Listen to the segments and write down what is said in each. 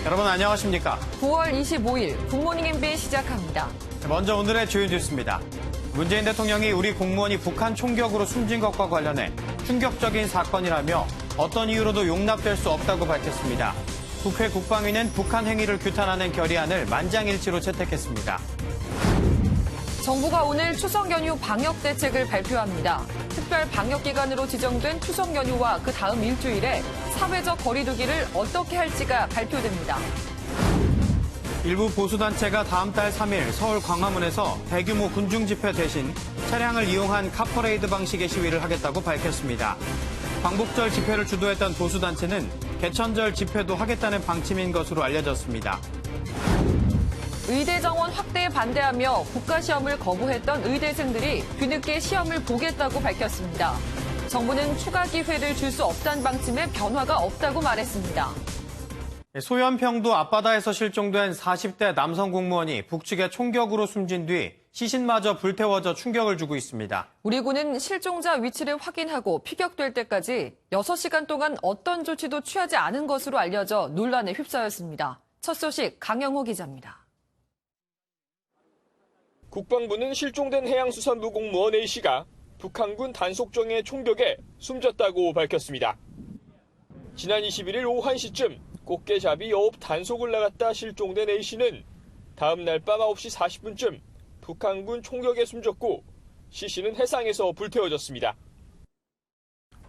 여러분 안녕하십니까? 9월 25일 굿모닝 MB 시작합니다. 먼저 오늘의 주요 뉴스입니다. 문재인 대통령이 우리 공무원이 북한 총격으로 숨진 것과 관련해 충격적인 사건이라며 어떤 이유로도 용납될 수 없다고 밝혔습니다. 국회 국방위는 북한 행위를 규탄하는 결의안을 만장일치로 채택했습니다. 정부가 오늘 추석 연휴 방역 대책을 발표합니다. 특별 방역 기간으로 지정된 추석 연휴와 그 다음 일주일에 사회적 거리 두기를 어떻게 할지가 발표됩니다. 일부 보수단체가 다음 달 3일 서울 광화문에서 대규모 군중 집회 대신 차량을 이용한 카퍼레이드 방식의 시위를 하겠다고 밝혔습니다. 광복절 집회를 주도했던 보수단체는 개천절 집회도 하겠다는 방침인 것으로 알려졌습니다. 의대 정원 확대에 반대하며 국가시험을 거부했던 의대생들이 뒤늦게 시험을 보겠다고 밝혔습니다. 정부는 추가 기회를 줄 수 없다는 방침에 변화가 없다고 말했습니다. 소연평도 앞바다에서 실종된 40대 남성 공무원이 북측의 총격으로 숨진 뒤 시신마저 불태워져 충격을 주고 있습니다. 우리 군은 실종자 위치를 확인하고 피격될 때까지 6시간 동안 어떤 조치도 취하지 않은 것으로 알려져 논란에 휩싸였습니다. 첫 소식 강영호 기자입니다. 국방부는 실종된 해양수산부 공무원 A씨가 북한군 단속정의 총격에 숨졌다고 밝혔습니다. 지난 21일 오후 1시쯤 꽃게잡이 여업 단속을 나갔다 실종된 A씨는 다음 날 밤 9시 40분쯤 북한군 총격에 숨졌고 시신은 해상에서 불태워졌습니다.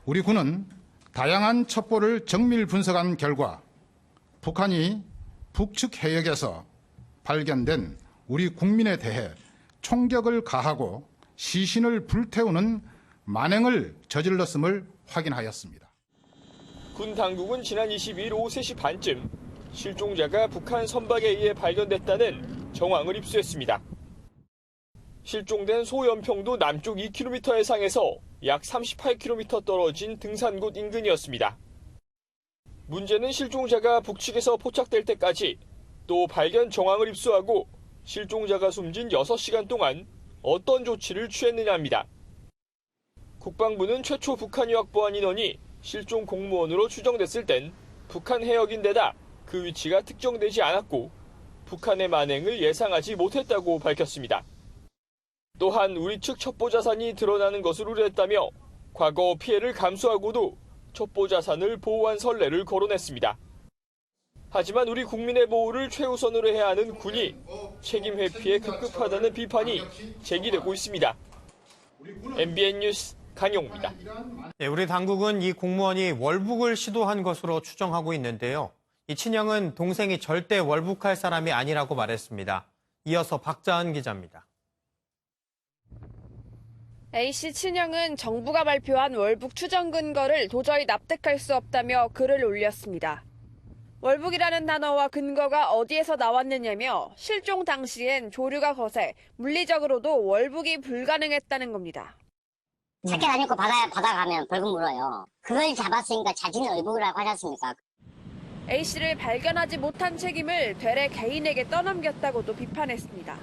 우리 군은 다양한 첩보를 정밀 분석한 결과 북한이 북측 해역에서 발견된 우리 국민에 대해 총격을 가하고 시신을 불태우는 만행을 저질렀음을 확인하였습니다. 군 당국은 지난 22일 오후 3시 반쯤 실종자가 북한 선박에 의해 발견됐다는 정황을 입수했습니다. 실종된 소연평도 남쪽 2km 해상에서 약 38km 떨어진 등산곳 인근이었습니다. 문제는 실종자가 북측에서 포착될 때까지 또 발견 정황을 입수하고 실종자가 숨진 6시간 동안 어떤 조치를 취했느냐입니다. 국방부는 최초 북한이 확보한 인원이 실종 공무원으로 추정됐을 땐 북한 해역인데다 그 위치가 특정되지 않았고 북한의 만행을 예상하지 못했다고 밝혔습니다. 또한 우리 측 첩보 자산이 드러나는 것을 우려했다며 과거 피해를 감수하고도 첩보 자산을 보호한 선례를 거론했습니다. 하지만 우리 국민의 보호를 최우선으로 해야 하는 군이 책임 회피에 급급하다는 비판이 제기되고 있습니다. MBN 뉴스 강용우입니다. 우리 당국은 이 공무원이 월북을 시도한 것으로 추정하고 있는데요. 이 친형은 동생이 절대 월북할 사람이 아니라고 말했습니다. 이어서 박자은 기자입니다. A씨 친형은 정부가 발표한 월북 추정 근거를 도저히 납득할 수 없다며 글을 올렸습니다. 월북이라는 단어와 근거가 어디에서 나왔느냐며 실종 당시엔 조류가 거세 물리적으로도 월북이 불가능했다는 겁니다. 찾길 안 입고 바다 가면 벌금 물어요. 그걸 잡았으니까 자진의 월북이라고 하지 않습니까? A씨를 발견하지 못한 책임을 되레 개인에게 떠넘겼다고도 비판했습니다.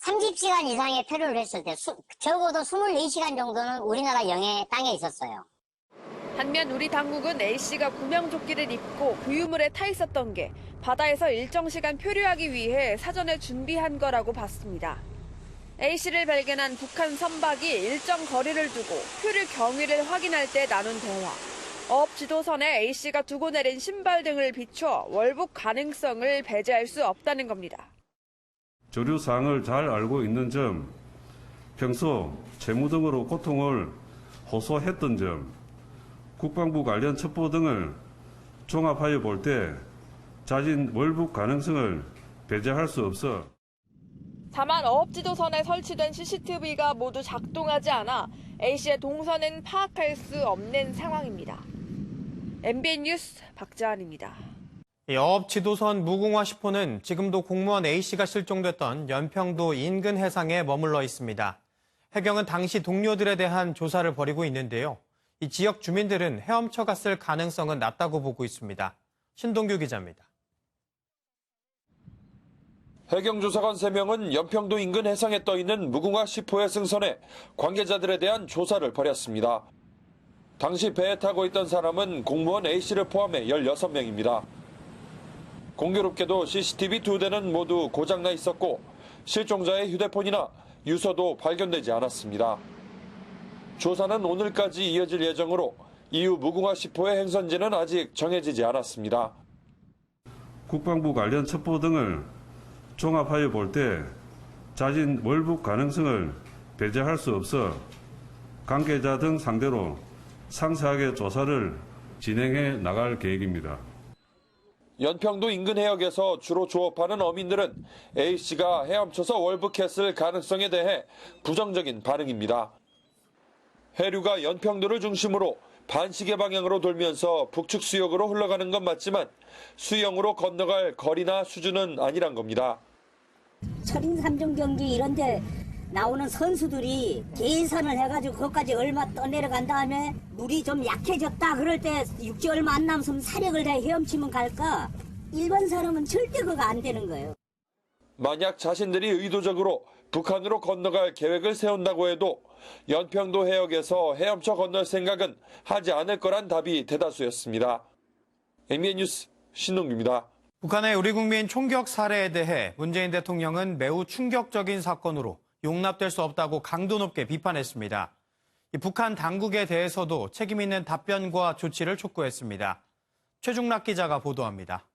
30시간 이상의 표류를 했을 때 적어도 24시간 정도는 우리나라 영해 땅에 있었어요. 반면 우리 당국은 A씨가 구명조끼를 입고 부유물에 타 있었던 게 바다에서 일정 시간 표류하기 위해 사전에 준비한 거라고 봤습니다. A씨를 발견한 북한 선박이 일정 거리를 두고 표류 경위를 확인할 때 나눈 대화. 어업 지도선에 A씨가 두고 내린 신발 등을 비춰 월북 가능성을 배제할 수 없다는 겁니다. 조류 사항을 잘 알고 있는 점, 평소 채무 등으로 고통을 호소했던 점, 국방부 관련 첩보 등을 종합하여 볼 때 자진 월북 가능성을 배제할 수 없어. 다만 어업지도선에 설치된 CCTV가 모두 작동하지 않아 A씨의 동선은 파악할 수 없는 상황입니다. MBN 뉴스 박자은입니다. 어업 지도선 무궁화 10호는 지금도 공무원 A씨가 실종됐던 연평도 인근 해상에 머물러 있습니다. 해경은 당시 동료들에 대한 조사를 벌이고 있는데요. 이 지역 주민들은 헤엄쳐 갔을 가능성은 낮다고 보고 있습니다. 신동규 기자입니다. 해경조사관 3명은 연평도 인근 해상에 떠있는 무궁화 10호의 승선에 관계자들에 대한 조사를 벌였습니다. 당시 배에 타고 있던 사람은 공무원 A씨를 포함해 16명입니다. 공교롭게도 CCTV 2대는 모두 고장나 있었고 실종자의 휴대폰이나 유서도 발견되지 않았습니다. 조사는 오늘까지 이어질 예정으로 이후 무궁화 10호의 행선지는 아직 정해지지 않았습니다. 국방부 관련 첩보 등을 종합하여 볼 때 자진 월북 가능성을 배제할 수 없어 관계자 등 상대로 상세하게 조사를 진행해 나갈 계획입니다. 연평도 인근 해역에서 주로 조업하는 어민들은 A씨가 헤엄쳐서 월북했을 가능성에 대해 부정적인 반응입니다. 해류가 연평도를 중심으로 반시계 방향으로 돌면서 북측 수역으로 흘러가는 건 맞지만 수영으로 건너갈 거리나 수준은 아니란 겁니다. 철인 3종 경기 이런 데 나오는 선수들이 계산을 해가지고 그것까지 얼마 떠내려간 다음에 물이 좀 약해졌다 그럴 때 육지 얼마 안 남으면 사력을 다해 헤엄치면 갈까? 일반 사람은 절대 그거 안 되는 거예요. 만약 자신들이 의도적으로 북한으로 건너갈 계획을 세운다고 해도 연평도 해역에서 헤엄쳐 건널 생각은 하지 않을 거란 답이 대다수였습니다. MBN 뉴스 신동규입니다. 북한의 우리 국민 총격 사례에 대해 문재인 대통령은 매우 충격적인 사건으로 용납될 수 없다고 강도 높게 비판했습니다. 북한 당국에 대해서도 책임 있는 답변과 조치를 촉구했습니다. 최중락 기자가 보도합니다.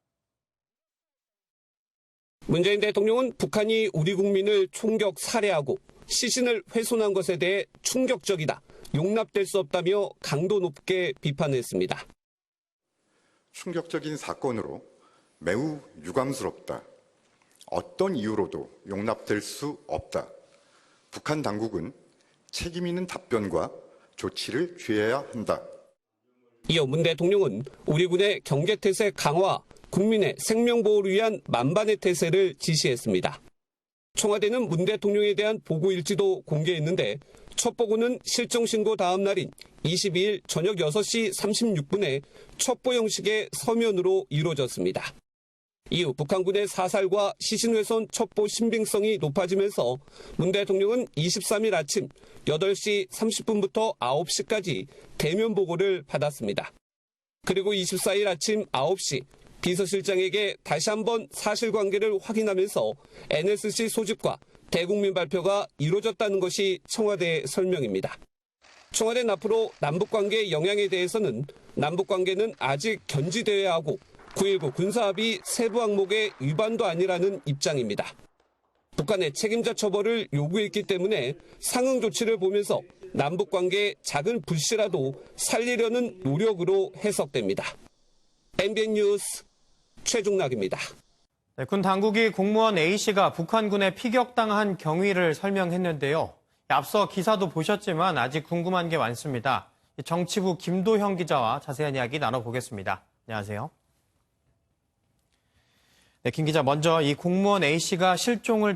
문재인 대통령은 북한이 우리 국민을 총격 살해하고 시신을 훼손한 것에 대해 충격적이다, 용납될 수 없다며 강도 높게 비판했습니다. 충격적인 사건으로 매우 유감스럽다. 어떤 이유로도 용납될 수 없다. 북한 당국은 책임 있는 답변과 조치를 취해야 한다. 이어 문 대통령은 우리 군의 경계태세 강화, 국민의 생명보호를 위한 만반의 태세를 지시했습니다. 청와대는 문 대통령에 대한 보고일지도 공개했는데 첫 보고는 실종 신고 다음 날인 22일 저녁 6시 36분에 첩보 형식의 서면으로 이루어졌습니다. 이후 북한군의 사살과 시신훼손 첩보 신빙성이 높아지면서 문 대통령은 23일 아침 8시 30분부터 9시까지 대면 보고를 받았습니다. 그리고 24일 아침 9시 비서실장에게 다시 한번 사실관계를 확인하면서 NSC 소집과 대국민 발표가 이루어졌다는 것이 청와대의 설명입니다. 청와대는 앞으로 남북관계 영향에 대해서는 남북관계는 아직 견지되어야 하고 9.19 군사합의 세부 항목의 위반도 아니라는 입장입니다. 북한의 책임자 처벌을 요구했기 때문에 상응 조치를 보면서 남북관계의 작은 불씨라도 살리려는 노력으로 해석됩니다. MBN 뉴스 최중락입니다. 네, 군 당국이 공무원 A씨가 북한군에 피격당한 경위를 설명했는데요. 앞서 기사도 보셨지만 아직 궁금한 게 많습니다. 정치부 김도형 기자와 자세한 이야기 나눠보겠습니다. 안녕하세요. 네, 김 기자, 먼저 이 공무원 A씨가 실종이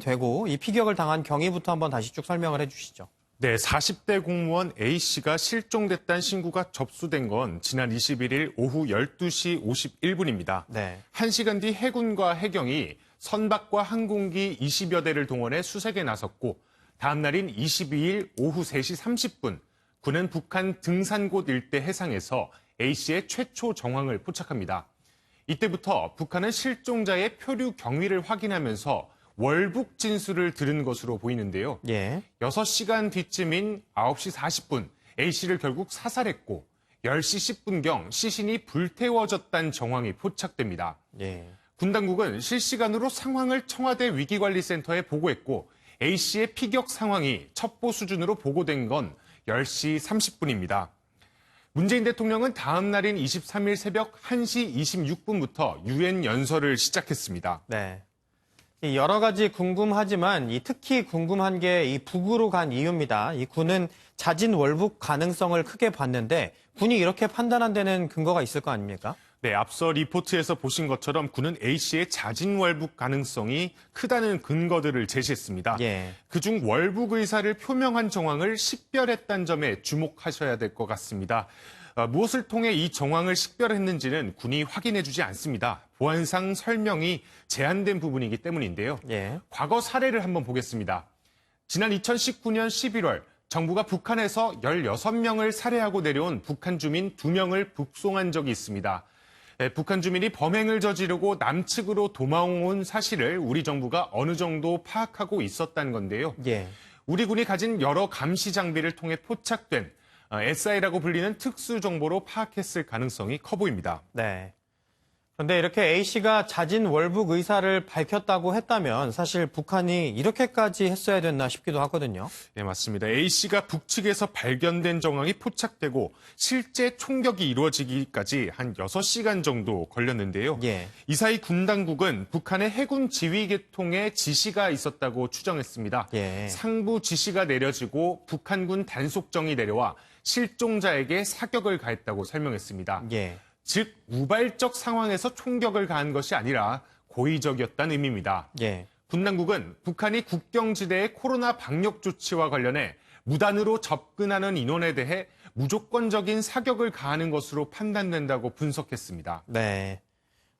되고 이 피격을 당한 경위부터 한번 다시 쭉 설명을 해주시죠. 네, 40대 공무원 A씨가 실종됐다는 신고가 접수된 건 지난 21일 오후 12시 51분입니다. 네. 1시간 뒤 해군과 해경이 선박과 항공기 20여 대를 동원해 수색에 나섰고 다음 날인 22일 오후 3시 30분 군은 북한 등산곶 일대 해상에서 A씨의 최초 정황을 포착합니다. 이때부터 북한은 실종자의 표류 경위를 확인하면서 월북 진술을 들은 것으로 보이는데요. 예. 6시간 뒤쯤인 9시 40분 A씨를 결국 사살했고 10시 10분경 시신이 불태워졌다는 정황이 포착됩니다. 예. 군 당국은 실시간으로 상황을 청와대 위기관리센터에 보고했고 A씨의 피격 상황이 첩보 수준으로 보고된 건 10시 30분입니다. 문재인 대통령은 다음 날인 23일 새벽 1시 26분부터 유엔 연설을 시작했습니다. 네. 여러 가지 궁금하지만 특히 궁금한 게 이 북으로 간 이유입니다. 이 군은 자진 월북 가능성을 크게 봤는데 군이 이렇게 판단한 데는 근거가 있을 거 아닙니까? 네, 앞서 리포트에서 보신 것처럼 군은 A씨의 자진 월북 가능성이 크다는 근거들을 제시했습니다. 예. 그중 월북 의사를 표명한 정황을 식별했다는 점에 주목하셔야 될 것 같습니다. 무엇을 통해 이 정황을 식별했는지는 군이 확인해주지 않습니다. 보안상 설명이 제한된 부분이기 때문인데요. 예. 과거 사례를 한번 보겠습니다. 지난 2019년 11월 정부가 북한에서 16명을 살해하고 내려온 북한 주민 2명을 북송한 적이 있습니다. 북한 주민이 범행을 저지르고 남측으로 도망온 사실을 우리 정부가 어느 정도 파악하고 있었다는 건데요. 예. 우리 군이 가진 여러 감시 장비를 통해 포착된 SI라고 불리는 특수 정보로 파악했을 가능성이 커 보입니다. 네. 그런데 이렇게 A씨가 자진 월북 의사를 밝혔다고 했다면 사실 북한이 이렇게까지 했어야 됐나 싶기도 하거든요. 네, 맞습니다. A씨가 북측에서 발견된 정황이 포착되고 실제 총격이 이루어지기까지 한 6시간 정도 걸렸는데요. 예. 이 사이 군 당국은 북한의 해군 지휘계통에 지시가 있었다고 추정했습니다. 예. 상부 지시가 내려지고 북한군 단속정이 내려와 실종자에게 사격을 가했다고 설명했습니다. 예. 즉 우발적 상황에서 총격을 가한 것이 아니라 고의적이었다는 의미입니다. 예. 군 당국은 북한이 국경지대의 코로나 방역 조치와 관련해 무단으로 접근하는 인원에 대해 무조건적인 사격을 가하는 것으로 판단된다고 분석했습니다. 네.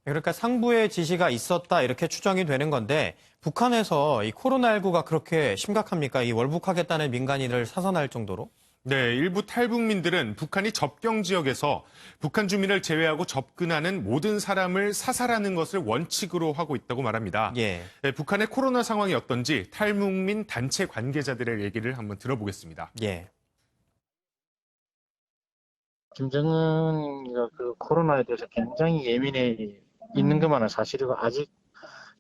그러니까 상부의 지시가 있었다 이렇게 추정이 되는 건데 북한에서 이 코로나19가 그렇게 심각합니까? 이 월북하겠다는 민간인을 사선할 정도로? 네, 일부 탈북민들은 북한이 접경 지역에서 북한 주민을 제외하고 접근하는 모든 사람을 사살하는 것을 원칙으로 하고 있다고 말합니다. 예. 네, 북한의 코로나 상황이 어떤지 탈북민 단체 관계자들의 얘기를 한번 들어보겠습니다. 예. 김정은이가 그 코로나에 대해서 굉장히 예민해 있는 것만은 사실이고 아직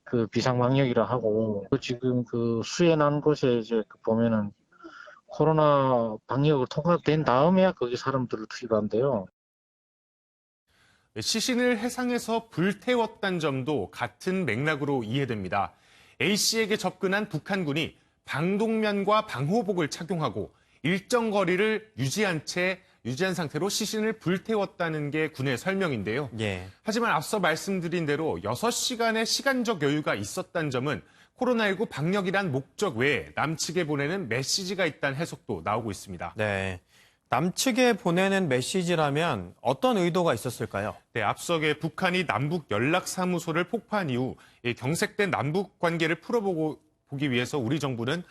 그 비상방역이라 하고 지금 그 수해난 곳에 이제 보면은 코로나 방역을 통과된 다음에야 거기 사람들을 투입한대요. 시신을 해상에서 불태웠다는 점도 같은 맥락으로 이해됩니다. A씨에게 접근한 북한군이 방독면과 방호복을 착용하고 일정 거리를 유지한 상태로 시신을 불태웠다는 게 군의 설명인데요. 예. 하지만 앞서 말씀드린 대로 6시간의 시간적 여유가 있었다는 점은 코로나19 방역이란 목적 외에 남측에 보내는 메시지가 있다는 해석도 나오고 있습니다. 네. 남측에 보내는 메시지라면 어떤 의도가 있었을까요? 네, 앞서게 북한이 남북 연락사무소를 폭파한 이후 경색된 남북 관계를 풀어보기 위해서 우리 정부는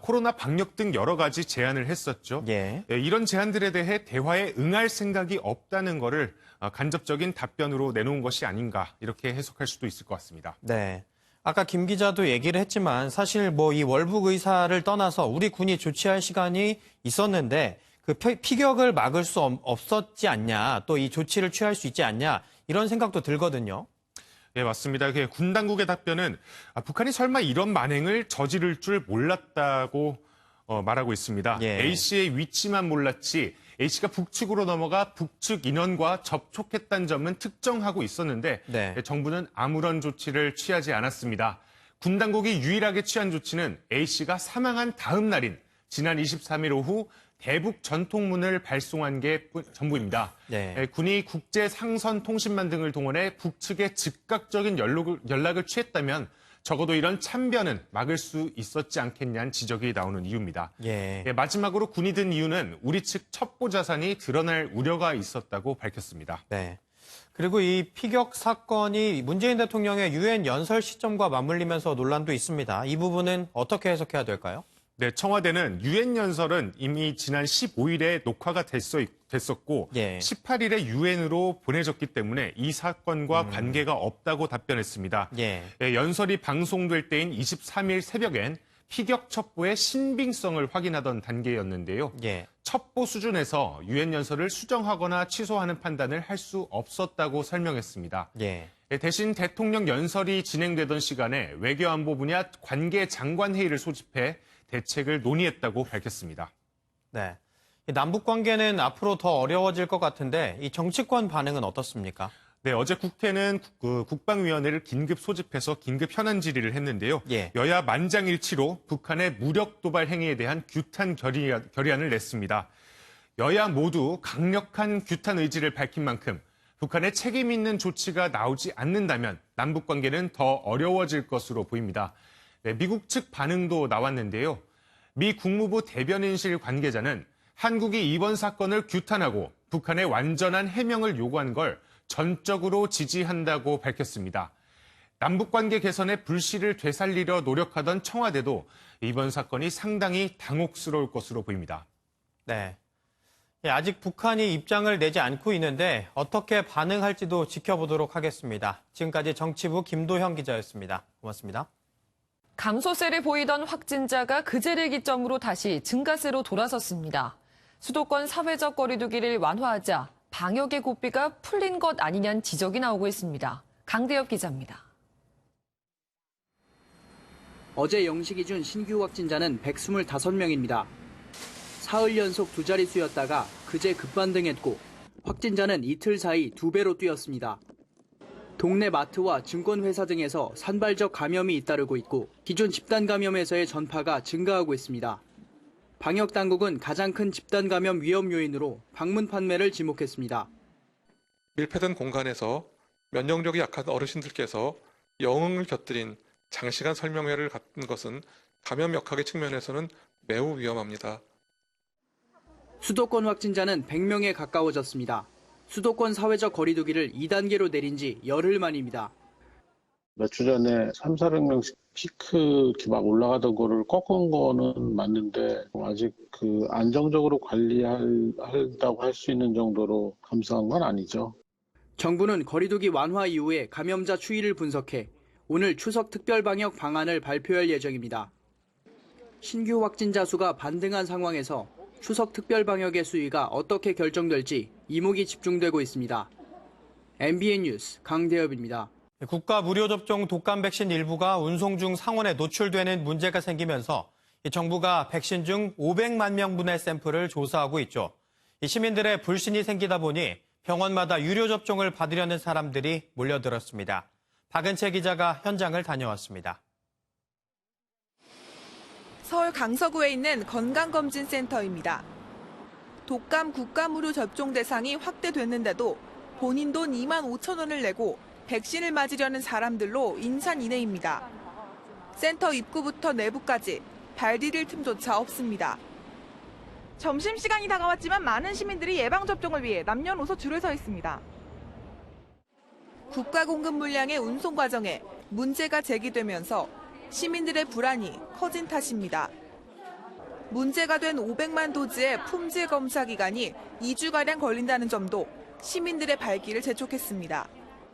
코로나 방역 등 여러 가지 제안을 했었죠. 예. 이런 제안들에 대해 대화에 응할 생각이 없다는 것을 간접적인 답변으로 내놓은 것이 아닌가 이렇게 해석할 수도 있을 것 같습니다. 네. 아까 김 기자도 얘기를 했지만 사실 뭐 이 월북 의사를 떠나서 우리 군이 조치할 시간이 있었는데 그 피격을 막을 수 없었지 않냐, 또 이 조치를 취할 수 있지 않냐 이런 생각도 들거든요. 네, 맞습니다. 군 당국의 답변은 북한이 설마 이런 만행을 저지를 줄 몰랐다고 말하고 있습니다. 예. A씨의 위치만 몰랐지 A씨가 북측으로 넘어가 북측 인원과 접촉했다는 점은 특정하고 있었는데 네. 정부는 아무런 조치를 취하지 않았습니다. 군 당국이 유일하게 취한 조치는 A씨가 사망한 다음 날인 지난 23일 오후 대북 전통문을 발송한 게 전부입니다. 네. 군이 국제 상선 통신망 등을 동원해 북측에 즉각적인 연락을 취했다면 적어도 이런 참변은 막을 수 있었지 않겠냐는 지적이 나오는 이유입니다. 예. 마지막으로 군이 든 이유는 우리 측 첩보 자산이 드러날 우려가 있었다고 밝혔습니다. 네. 그리고 이 피격 사건이 문재인 대통령의 유엔 연설 시점과 맞물리면서 논란도 있습니다. 이 부분은 어떻게 해석해야 될까요? 네, 청와대는 유엔 연설은 이미 지난 15일에 녹화가 됐었고 예. 18일에 유엔으로 보내졌기 때문에 이 사건과 관계가 없다고 답변했습니다. 예. 연설이 방송될 때인 23일 새벽엔 피격 첩보의 신빙성을 확인하던 단계였는데요. 예. 첩보 수준에서 유엔 연설을 수정하거나 취소하는 판단을 할 수 없었다고 설명했습니다. 예. 대신 대통령 연설이 진행되던 시간에 외교안보 분야 관계 장관 회의를 소집해 대책을 논의했다고 밝혔습니다. 네. 남북 관계는 앞으로 더 어려워질 것 같은데 이 정치권 반응은 어떻습니까? 네, 어제 국회는 국방위원회를 긴급 소집해서 긴급 현안 질의를 했는데요. 예. 여야 만장일치로 북한의 무력 도발 행위에 대한 규탄 결의안을 냈습니다. 여야 모두 강력한 규탄 의지를 밝힌 만큼 북한의 책임 있는 조치가 나오지 않는다면 남북 관계는 더 어려워질 것으로 보입니다. 네, 미국 측 반응도 나왔는데요. 미 국무부 대변인실 관계자는 한국이 이번 사건을 규탄하고 북한의 완전한 해명을 요구한 걸 전적으로 지지한다고 밝혔습니다. 남북관계 개선의 불씨를 되살리려 노력하던 청와대도 이번 사건이 상당히 당혹스러울 것으로 보입니다. 네. 아직 북한이 입장을 내지 않고 있는데 어떻게 반응할지도 지켜보도록 하겠습니다. 지금까지 정치부 김도형 기자였습니다. 고맙습니다. 감소세를 보이던 확진자가 그제를 기점으로 다시 증가세로 돌아섰습니다. 수도권 사회적 거리두기를 완화하자 방역의 고삐가 풀린 것 아니냐는 지적이 나오고 있습니다. 강대엽 기자입니다. 어제 0시 기준 신규 확진자는 125명입니다. 사흘 연속 두 자릿수였다가 그제 급반등했고 확진자는 이틀 사이 2배로 뛰었습니다. 동네 마트와 증권회사 등에서 산발적 감염이 잇따르고 있고 기존 집단 감염에서의 전파가 증가하고 있습니다. 방역 당국은 가장 큰 집단 감염 위험 요인으로 방문 판매를 지목했습니다. 밀폐된 공간에서 면역력이 약한 어르신들께서 영응을 곁들인 장시간 설명회를 갖는 것은 감염 역학의 측면에서는 매우 위험합니다. 수도권 확진자는 100명에 가까워졌습니다. 수도권 사회적 거리두기를 2단계로 내린 지 열흘 만입니다. 몇 주 전에 300~400명씩 피크 막 올라가던 거를 꺾은 거는 맞는데 아직 그 안정적으로 관리한다고 할 수 있는 정도로 감소한 건 아니죠. 정부는 거리두기 완화 이후에 감염자 추이를 분석해 오늘 추석 특별 방역 방안을 발표할 예정입니다. 신규 확진자 수가 반등한 상황에서 추석 특별 방역의 수위가 어떻게 결정될지 이목이 집중되고 있습니다. MBN 뉴스 강대엽입니다. 국가 무료 접종 독감 백신 일부가 운송 중 상온에 노출되는 문제가 생기면서 정부가 백신 중 500만 명분의 샘플을 조사하고 있죠. 시민들의 불신이 생기다 보니 병원마다 유료 접종을 받으려는 사람들이 몰려들었습니다. 박은채 기자가 현장을 다녀왔습니다. 서울 강서구에 있는 건강검진센터입니다. 독감 국가 무료 접종 대상이 확대됐는데도 본인 돈 2만 5천 원을 내고 백신을 맞으려는 사람들로 인산인해입니다. 센터 입구부터 내부까지 발 디딜 틈조차 없습니다. 점심시간이 다가왔지만 많은 시민들이 예방접종을 위해 남녀노소 줄을 서 있습니다. 국가 공급 물량의 운송 과정에 문제가 제기되면서 시민들의 불안이 커진 탓입니다. 문제가 된 500만 도즈의 품질 검사 기간이 2주가량 걸린다는 점도 시민들의 발길을 재촉했습니다.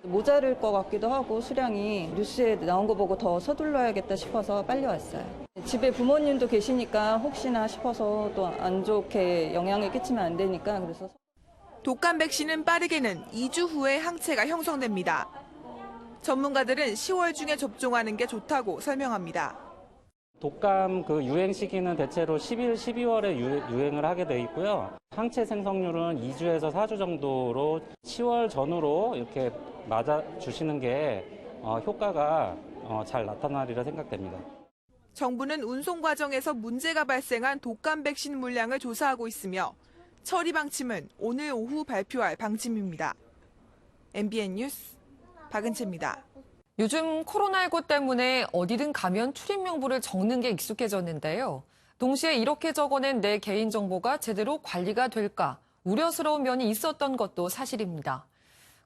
모자랄 것 같기도 하고 수량이 뉴스에 나온 거 보고 더 서둘러야겠다 싶어서 빨리 왔어요. 집에 부모님도 계시니까 혹시나 싶어서 또 안 좋게 영향을 끼치면 안 되니까 그래서. 독감 백신은 빠르게는 2주 후에 항체가 형성됩니다. 전문가들은 10월 중에 접종하는 게 좋다고 설명합니다. 독감 그 유행 시기는 대체로 11, 12월에 유행을 하게 돼 있고요. 항체 생성률은 2주에서 4주 정도로 10월 전후로 이렇게 맞아주시는 게 효과가 잘 나타나리라 생각됩니다. 정부는 운송 과정에서 문제가 발생한 독감 백신 물량을 조사하고 있으며 처리 방침은 오늘 오후 발표할 방침입니다. MBN 뉴스 박은채입니다. 요즘 코로나19 때문에 어디든 가면 출입명부를 적는 게 익숙해졌는데요. 동시에 이렇게 적어낸 내 개인정보가 제대로 관리가 될까 우려스러운 면이 있었던 것도 사실입니다.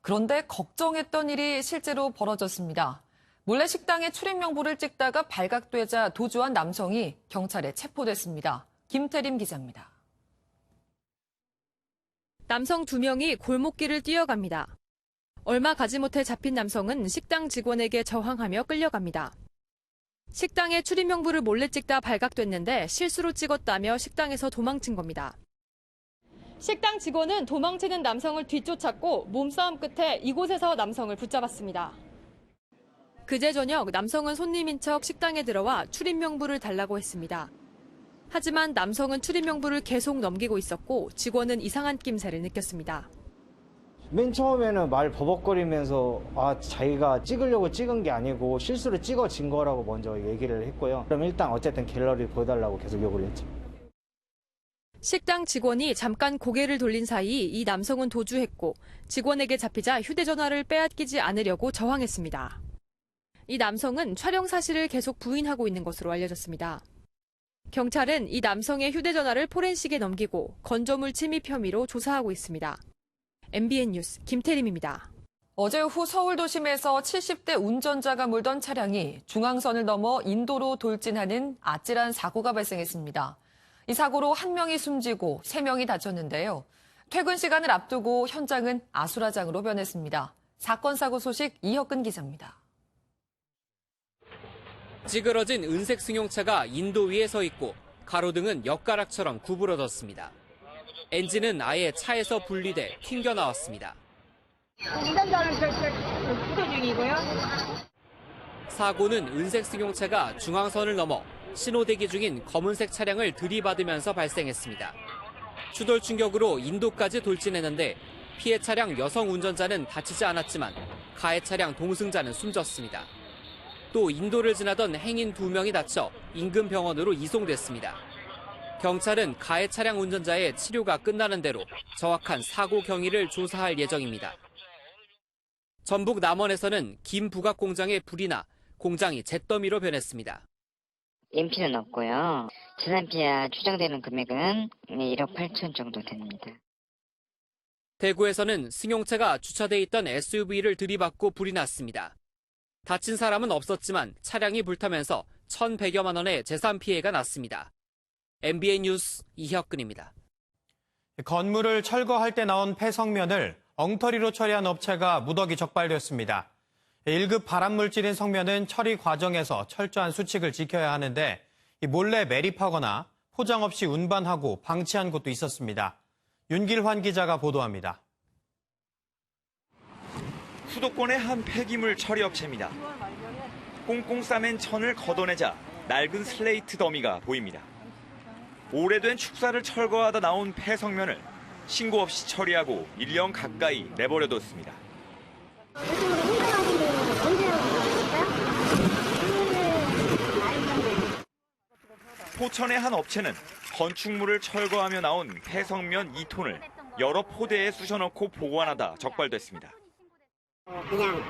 그런데 걱정했던 일이 실제로 벌어졌습니다. 몰래 식당에 출입명부를 찍다가 발각되자 도주한 남성이 경찰에 체포됐습니다. 김태림 기자입니다. 남성 2명이 골목길을 뛰어갑니다. 얼마 가지 못해 잡힌 남성은 식당 직원에게 저항하며 끌려갑니다. 식당에 출입명부를 몰래 찍다 발각됐는데 실수로 찍었다며 식당에서 도망친 겁니다. 식당 직원은 도망치는 남성을 뒤쫓았고 몸싸움 끝에 이곳에서 남성을 붙잡았습니다. 그제 저녁 남성은 손님인 척 식당에 들어와 출입명부를 달라고 했습니다. 하지만 남성은 출입명부를 계속 넘기고 있었고 직원은 이상한 낌새를 느꼈습니다. 맨 처음에는 말 버벅거리면서 자기가 찍으려고 찍은 게 아니고 실수로 찍어진 거라고 먼저 얘기를 했고요. 그럼 일단 어쨌든 갤러리 보여달라고 계속 요구를 했죠. 식당 직원이 잠깐 고개를 돌린 사이 이 남성은 도주했고 직원에게 잡히자 휴대전화를 빼앗기지 않으려고 저항했습니다. 이 남성은 촬영 사실을 계속 부인하고 있는 것으로 알려졌습니다. 경찰은 이 남성의 휴대전화를 포렌식에 넘기고 건조물 침입 혐의로 조사하고 있습니다. MBN 뉴스 김태림입니다. 어제 오후 서울 도심에서 70대 운전자가 몰던 차량이 중앙선을 넘어 인도로 돌진하는 아찔한 사고가 발생했습니다. 이 사고로 1명이 숨지고 3명이 다쳤는데요. 퇴근 시간을 앞두고 현장은 아수라장으로 변했습니다. 사건 사고 소식 이혁근 기자입니다. 찌그러진 은색 승용차가 인도 위에 서 있고 가로등은 엿가락처럼 구부러졌습니다. 엔진은 아예 차에서 분리돼 튕겨나왔습니다. 운전자는 구조 중이고요. 사고는 은색 승용차가 중앙선을 넘어 신호대기 중인 검은색 차량을 들이받으면서 발생했습니다. 추돌 충격으로 인도까지 돌진했는데 피해 차량 여성 운전자는 다치지 않았지만 가해 차량 동승자는 숨졌습니다. 또 인도를 지나던 행인 2명이 다쳐 인근 병원으로 이송됐습니다. 경찰은 가해 차량 운전자의 치료가 끝나는 대로 정확한 사고 경위를 조사할 예정입니다. 전북 남원에서는 김 부각 공장에 불이 나 공장이 잿더미로 변했습니다. 인피는 없고요. 재산 피해 추정되는 금액은 1억 8천 정도 됩니다. 대구에서는 승용차가 주차돼 있던 SUV를 들이받고 불이 났습니다. 다친 사람은 없었지만 차량이 불타면서 1,100여만 원의 재산 피해가 났습니다. MBN 뉴스 이혁근입니다. 건물을 철거할 때 나온 폐성면을 엉터리로 처리한 업체가 무더기 적발됐습니다. 1급 발암물질인 성면은 처리 과정에서 철저한 수칙을 지켜야 하는데 몰래 매립하거나 포장 없이 운반하고 방치한 곳도 있었습니다. 윤길환 기자가 보도합니다. 수도권의 한 폐기물 처리 업체입니다. 꽁꽁 싸맨 천을 걷어내자 낡은 슬레이트 더미가 보입니다. 오래된 축사를 철거하다 나온 폐성면을 신고 없이 처리하고 1년 가까이 내버려뒀습니다. 포천의 한 업체는 건축물을 철거하며 나온 폐성면 2톤을 여러 포대에 쑤셔넣고 보관하다 적발됐습니다. 그냥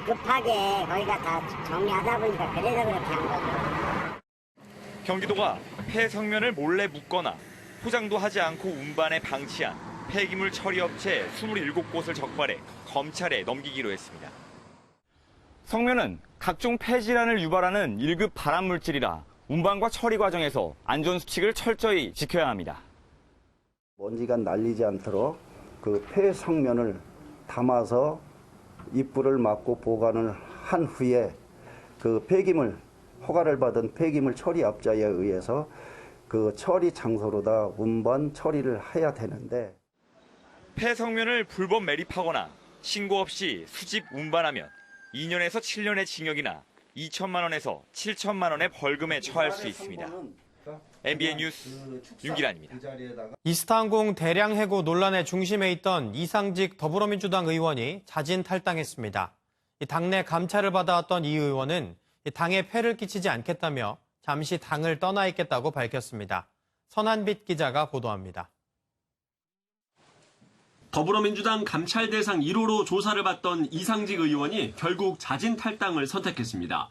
급하게 거기가 다 정리하다 보니까 그래서 그렇게 한 거죠. 경기도가 폐성면을 몰래 묶거나 포장도 하지 않고 운반에 방치한 폐기물 처리업체 27곳을 적발해 검찰에 넘기기로 했습니다. 성면은 각종 폐질환을 유발하는 1급 발암물질이라 운반과 처리 과정에서 안전수칙을 철저히 지켜야 합니다. 먼지가 날리지 않도록 그 폐성면을 담아서 입불을 막고 보관을 한 후에 그 폐기물, 허가를 받은 폐기물 처리업자에 의해서 그 처리 장소로다 운반 처리를 해야 되는데 폐성면을 불법 매립하거나 신고 없이 수집 운반하면 2년에서 7년의 징역이나 2천만 원에서 7천만 원의 벌금에 처할 수 있습니다. MBN 뉴스 윤기란입니다. 이스타항공 대량 해고 논란의 중심에 있던 이상직 더불어민주당 의원이 자진 탈당했습니다. 당내 감찰을 받아왔던 이 의원은 당에 폐를 끼치지 않겠다며 잠시 당을 떠나 있겠다고 밝혔습니다. 선한빛 기자가 보도합니다. 더불어민주당 감찰 대상 1호로 조사를 받던 이상직 의원이 결국 자진 탈당을 선택했습니다.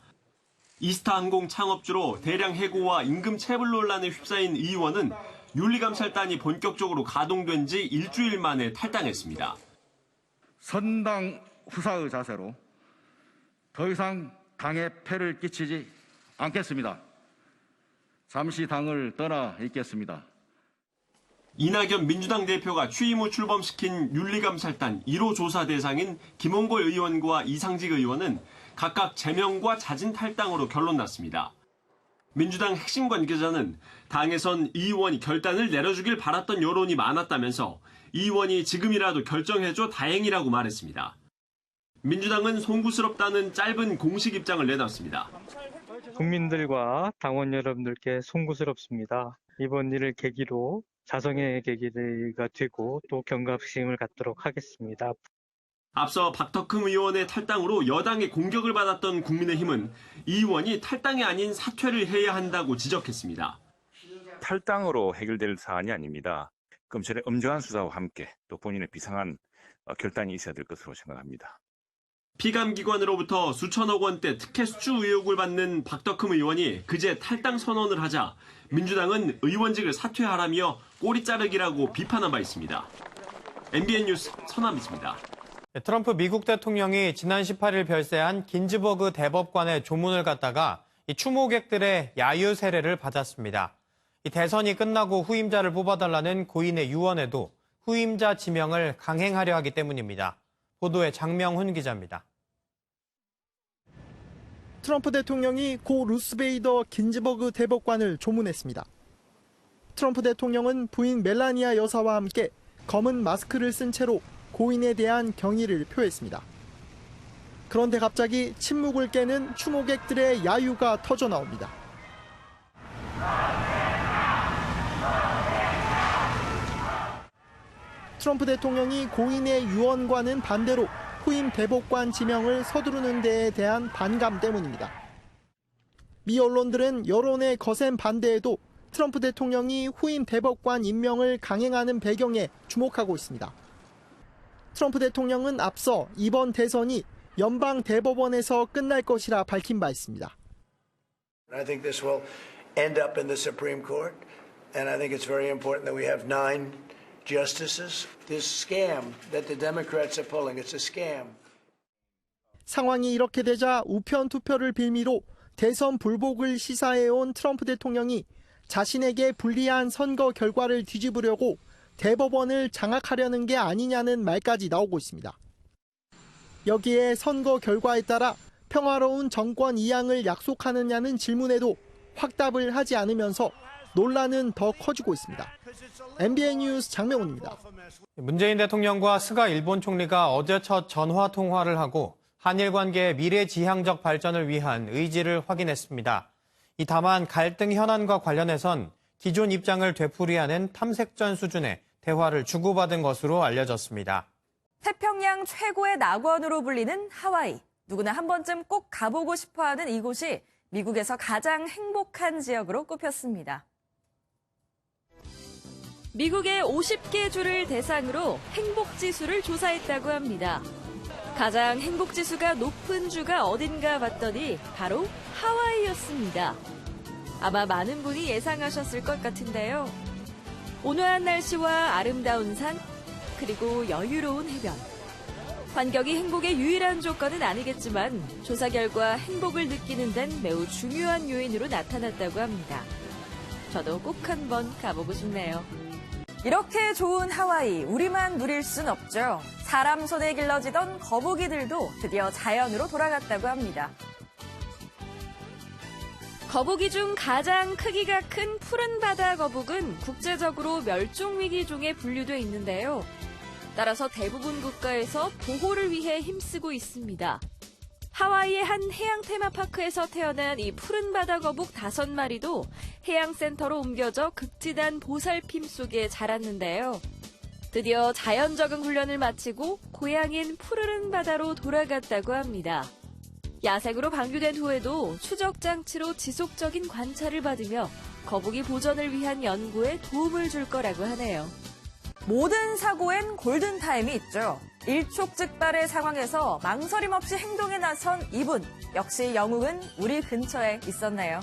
이스타항공 창업주로 대량 해고와 임금 체불 논란에 휩싸인 의원은 윤리감찰단이 본격적으로 가동된 지 일주일 만에 탈당했습니다. 선당 후사의 자세로 더 이상 당에 폐를 끼치지 않겠습니다. 잠시 당을 떠나 있겠습니다. 이낙연 민주당 대표가 취임 후 출범시킨 윤리감찰단 1호 조사 대상인 김홍걸 의원과 이상직 의원은 각각 제명과 자진 탈당으로 결론났습니다. 민주당 핵심 관계자는 당에선 이 의원이 결단을 내려주길 바랐던 여론이 많았다면서 이 의원이 지금이라도 결정해줘 다행이라고 말했습니다. 민주당은 송구스럽다는 짧은 공식 입장을 내놨습니다. 국민들과 당원 여러분들께 송구스럽습니다. 이번 일을 계기로 자성의 계기가 되고 또 경각심을 갖도록 하겠습니다. 앞서 박덕흠 의원의 탈당으로 여당의 공격을 받았던 국민의힘은 이 의원이 탈당이 아닌 사퇴를 해야 한다고 지적했습니다. 탈당으로 해결될 사안이 아닙니다. 검찰의 엄정한 수사와 함께 또 본인의 비상한 결단이 있어야 될 것으로 생각합니다. 피감기관으로부터 수천억 원대 특혜 수주 의혹을 받는 박덕흠 의원이 그제 탈당 선언을 하자 민주당은 의원직을 사퇴하라며 꼬리 자르기라고 비판한 바 있습니다. MBN 뉴스 선한빛입니다. 트럼프 미국 대통령이 지난 18일 별세한 긴즈버그 대법관의 조문을 갖다가 추모객들의 야유 세례를 받았습니다. 대선이 끝나고 후임자를 뽑아달라는 고인의 유언에도 후임자 지명을 강행하려 하기 때문입니다. 보도에 장명훈 기자입니다. 트럼프 대통령이 고 루스베이더 긴즈버그 대법관을 조문했습니다. 트럼프 대통령은 부인 멜라니아 여사와 함께 검은 마스크를 쓴 채로 고인에 대한 경의를 표했습니다. 그런데 갑자기 침묵을 깨는 추모객들의 야유가 터져 나옵니다. 트럼프 대통령이 고인의 유언과는 반대로 후임 대법관 지명을 서두르는 데에 대한 반감 때문입니다. 미 언론들은 여론의 거센 반대에도 트럼프 대통령이 후임 대법관 임명을 강행하는 배경에 주목하고 있습니다. 트럼프 대통령은 앞서 이번 대선이 연방 대법원에서 끝날 것이라 밝힌 바 있습니다. I think this will end up in the Supreme Court, and I think it's very important that we have 9 justices. This scam that the Democrats are pulling, it's a scam. 상황이 이렇게 되자 우편 투표를 빌미로 대선 불복을 시사해온 트럼프 대통령이 자신에게 불리한 선거 결과를 뒤집으려고 대법원을 장악하려는 게 아니냐는 말까지 나오고 있습니다. 여기에 선거 결과에 따라 평화로운 정권 이양을 약속하느냐는 질문에도 확답을 하지 않으면서 논란은 더 커지고 있습니다. MBN 뉴스 장명훈입니다. 문재인 대통령과 스가 일본 총리가 어제 첫 전화 통화를 하고 한일 관계의 미래지향적 발전을 위한 의지를 확인했습니다. 다만 갈등 현안과 관련해선 기존 입장을 되풀이하는 탐색전 수준의 대화를 주고받은 것으로 알려졌습니다. 태평양 최고의 낙원으로 불리는 하와이. 누구나 한 번쯤 꼭 가보고 싶어하는 이곳이 미국에서 가장 행복한 지역으로 꼽혔습니다. 미국의 50개 주를 대상으로 행복지수를 조사했다고 합니다. 가장 행복지수가 높은 주가 어딘가 봤더니 바로 하와이였습니다. 아마 많은 분이 예상하셨을 것 같은데요. 온화한 날씨와 아름다운 산, 그리고 여유로운 해변. 환경이 행복의 유일한 조건은 아니겠지만 조사 결과 행복을 느끼는 데는 매우 중요한 요인으로 나타났다고 합니다. 저도 꼭 한번 가보고 싶네요. 이렇게 좋은 하와이, 우리만 누릴 순 없죠. 사람 손에 길러지던 거북이들도 드디어 자연으로 돌아갔다고 합니다. 거북이 중 가장 크기가 큰 푸른 바다 거북은 국제적으로 멸종위기종에 분류돼 있는데요. 따라서 대부분 국가에서 보호를 위해 힘쓰고 있습니다. 하와이의 한 해양 테마파크에서 태어난 이 푸른 바다 거북 5마리도 해양센터로 옮겨져 극진한 보살핌 속에 자랐는데요. 드디어 자연 적응 훈련을 마치고 고향인 푸르른 바다로 돌아갔다고 합니다. 야생으로 방류된 후에도 추적 장치로 지속적인 관찰을 받으며 거북이 보전을 위한 연구에 도움을 줄 거라고 하네요. 모든 사고엔 골든타임이 있죠. 일촉즉발의 상황에서 망설임 없이 행동에 나선 이분. 역시 영웅은 우리 근처에 있었네요.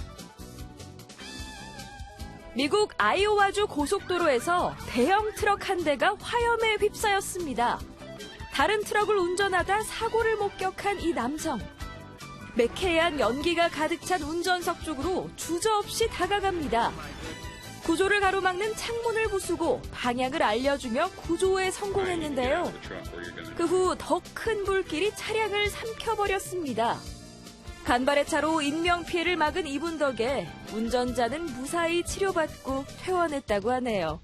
미국 아이오와주 고속도로에서 대형 트럭 한 대가 화염에 휩싸였습니다. 다른 트럭을 운전하다 사고를 목격한 이 남성. 매캐한 연기가 가득 찬 운전석 쪽으로 주저없이 다가갑니다. 구조를 가로막는 창문을 부수고 방향을 알려주며 구조에 성공했는데요. 그 후 더 큰 불길이 차량을 삼켜버렸습니다. 간발의 차로 인명피해를 막은 이분 덕에 운전자는 무사히 치료받고 퇴원했다고 하네요.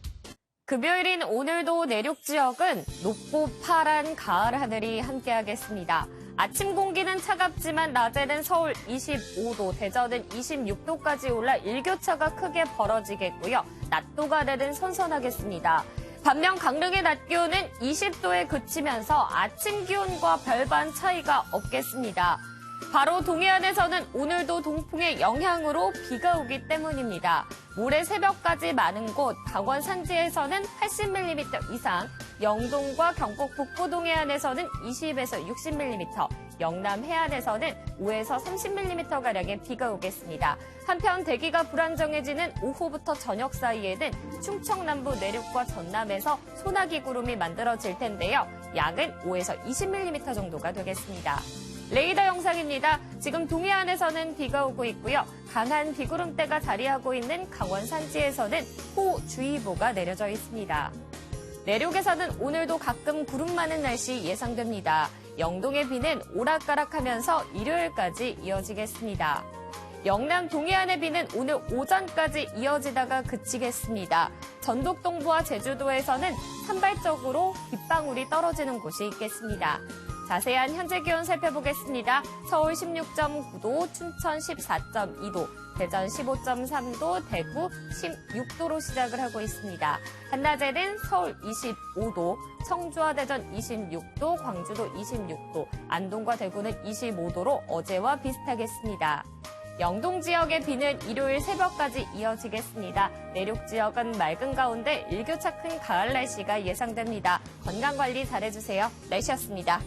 금요일인 오늘도 내륙 지역은 높고 파란 가을 하늘이 함께하겠습니다. 아침 공기는 차갑지만 낮에는 서울 25도, 대전은 26도까지 올라 일교차가 크게 벌어지겠고요. 낮도가 내린 선선하겠습니다. 반면 강릉의 낮 기온은 20도에 그치면서 아침 기온과 별반 차이가 없겠습니다. 바로 동해안에서는 오늘도 동풍의 영향으로 비가 오기 때문입니다. 모레 새벽까지 많은 곳, 강원 산지에서는 80mm 이상, 영동과 경북 북부 동해안에서는 20에서 60mm, 영남 해안에서는 5에서 30mm가량의 비가 오겠습니다. 한편 대기가 불안정해지는 오후부터 저녁 사이에는 충청 남부 내륙과 전남에서 소나기 구름이 만들어질 텐데요. 양은 5에서 20mm 정도가 되겠습니다. 레이더 영상입니다. 지금 동해안에서는 비가 오고 있고요. 강한 비구름대가 자리하고 있는 강원 산지에서는 호우주의보가 내려져 있습니다. 내륙에서는 오늘도 가끔 구름 많은 날씨 예상됩니다. 영동의 비는 오락가락하면서 일요일까지 이어지겠습니다. 영남 동해안의 비는 오늘 오전까지 이어지다가 그치겠습니다. 전북 동부와 제주도에서는 산발적으로 빗방울이 떨어지는 곳이 있겠습니다. 자세한 현재 기온 살펴보겠습니다. 서울 16.9도, 춘천 14.2도, 대전 15.3도, 대구 16도로 시작을 하고 있습니다. 한낮에는 서울 25도, 청주와 대전 26도, 광주도 26도, 안동과 대구는 25도로 어제와 비슷하겠습니다. 영동 지역의 비는 일요일 새벽까지 이어지겠습니다. 내륙 지역은 맑은 가운데 일교차 큰 가을 날씨가 예상됩니다. 건강관리 잘해주세요. 날씨였습니다.